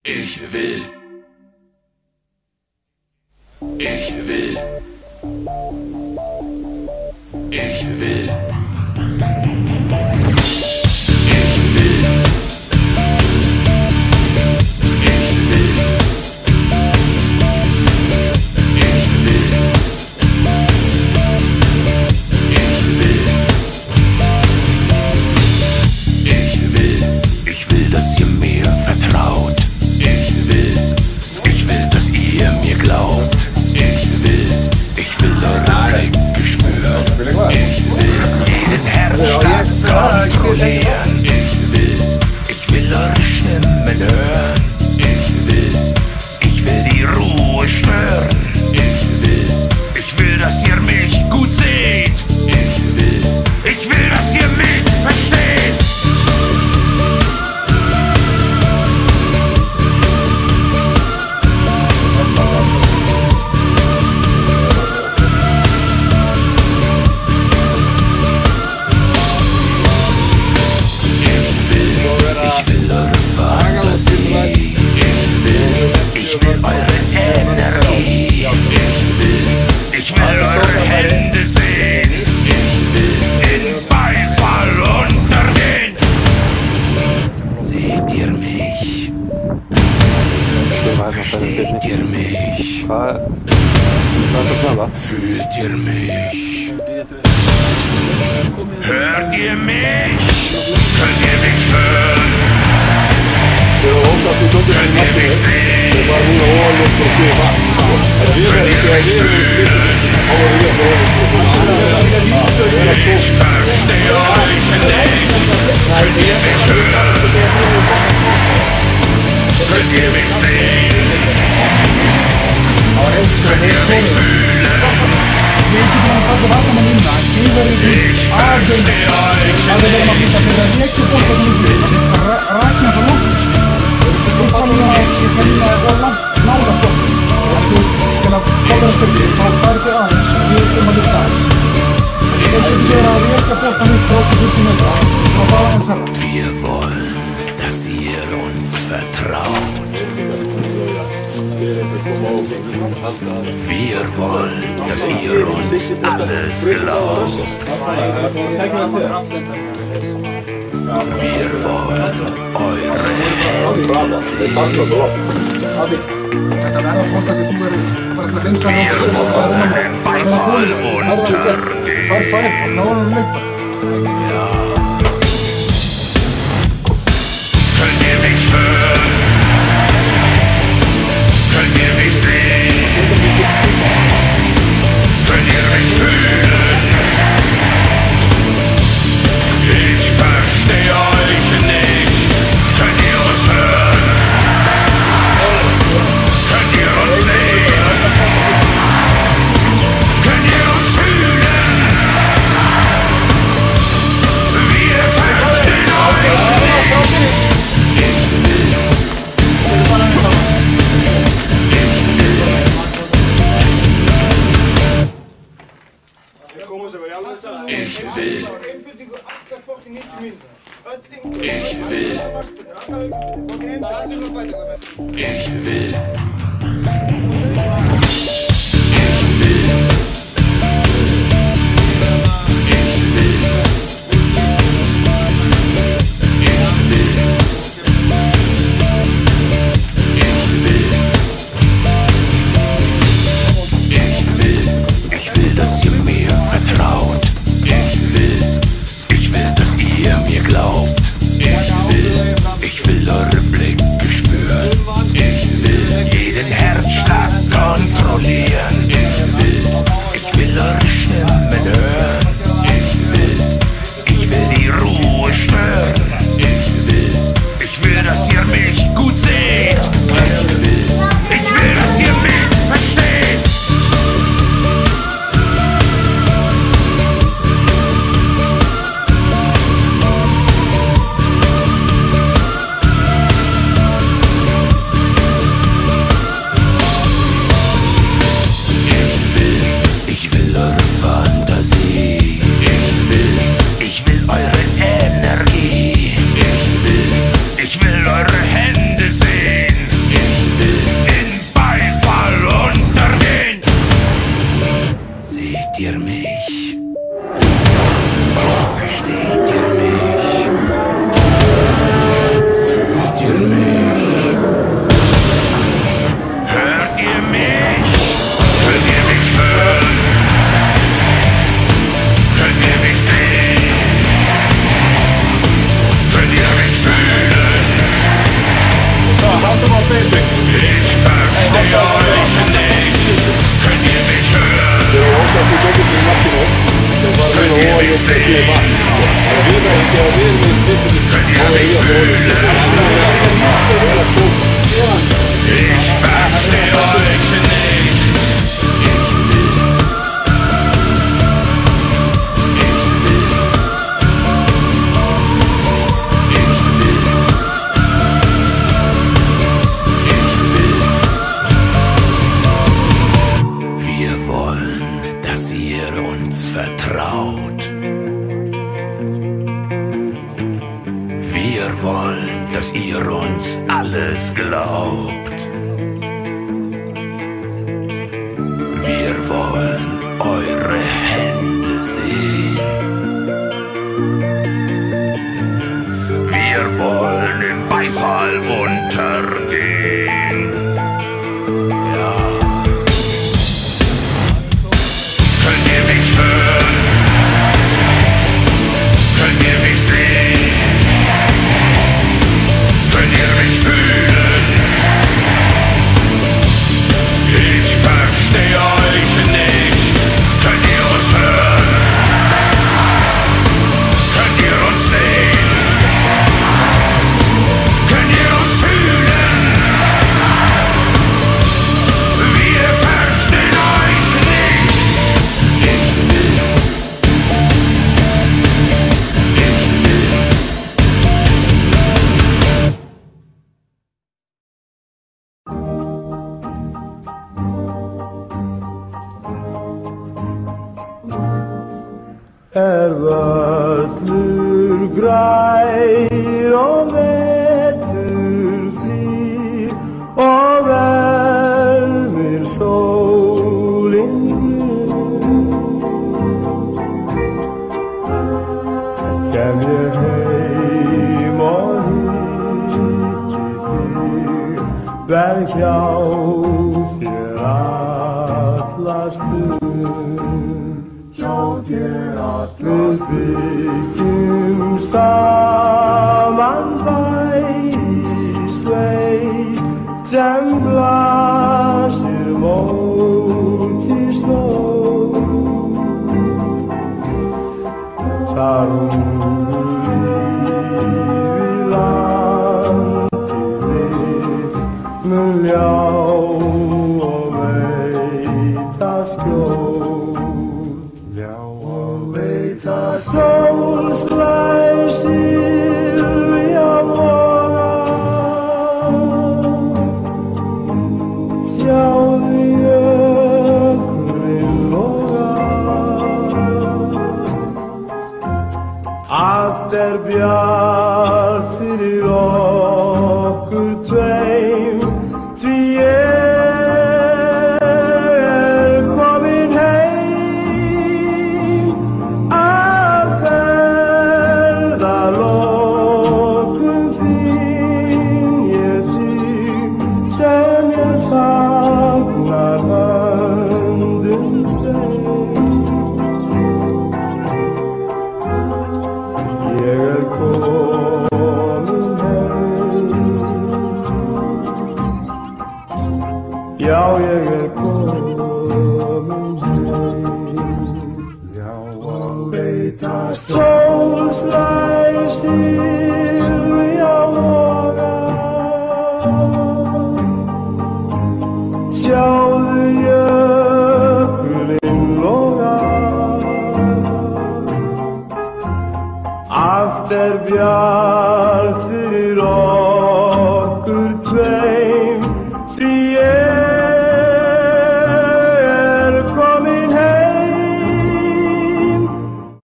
Ich will. Ich will. Ich will. Dass ihr mir vertraut. Ich will, dass ihr mir glaubt. Ich will eure Blicke spüren. Ich will jeden Herzschlag kontrollieren. Ich will eure Stimmen hören. Ich will die Ruhe stören. Ich will, dass ihr mich gut seht. Ich will, dass ihr mich versteht. Versteht ihr mich? Fühlt ihr mich? Hört ihr mich? Könnt ihr mich hören? Könnt ihr mich sehen? Könnt ihr mich fühlen? Ich verstehe euch nicht. Könnt ihr mich hören? Könnt ihr mich sehen? Könnt ihr mich fühlen? Ich verstehe euch nicht. Wir wollen, dass ihr uns vertraut. Wir wollen, dass ihr uns alles glaubt. Wir wollen eure Hände sehen. Wir wollen im Beifall untergehen. Ja. Könnt ihr mich hören? Könnt ihr mich sehen? Könnt ihr mich fühlen? Ich verstehe euch nicht. Könnt ihr uns hören? Könnt ihr uns sehen? Könnt ihr uns fühlen? Wir verstehen euch nicht. Ich will. Ich will. Ich will. Dass ihr mir vertraut. Ich will, dass ihr mir glaubt. Ich will eure Blicke spüren. Ich will jeden Ich verstehe euch nicht. Könnt ihr mich hören? Könnt ihr mich sehen? Könnt ihr mich fühlen? Ich verstehe euch nicht. Wir wollen, dass ihr uns vertraut. Wir wollen, dass ihr uns alles glaubt. Wir wollen eure Hände sehen. Wir wollen im Beifall untergehen. Ja. Könnt ihr mich hören? Könnt ihr mich sehen? Könnt ihr mich fühlen? Ich verstehe euch nicht. Könnt ihr uns hören? Könnt ihr uns sehen? Könnt ihr uns fühlen? Wir verstehen euch nicht. Ich will. Völlur grær og vetur hlýr og verður sólin kem ég heim og hyggi þig vel hjá þér alla stund. Við byggjum saman bæ í sveit sem blasir móti sól. Þar ungur lífið landið mitt mun ljá og veita skjól. Sól slær Silvía voga, sjáðu jökulinn loga. Allt bjart fyrir okkur tveim, því komin heim. Lokum þín ég þig sem ég fagnar höndum þeim. Ég komin heim. Já, ég komin heim. Já, og veita sól slær Silvía voga, sjáðu jökulinn loga. Allt bjart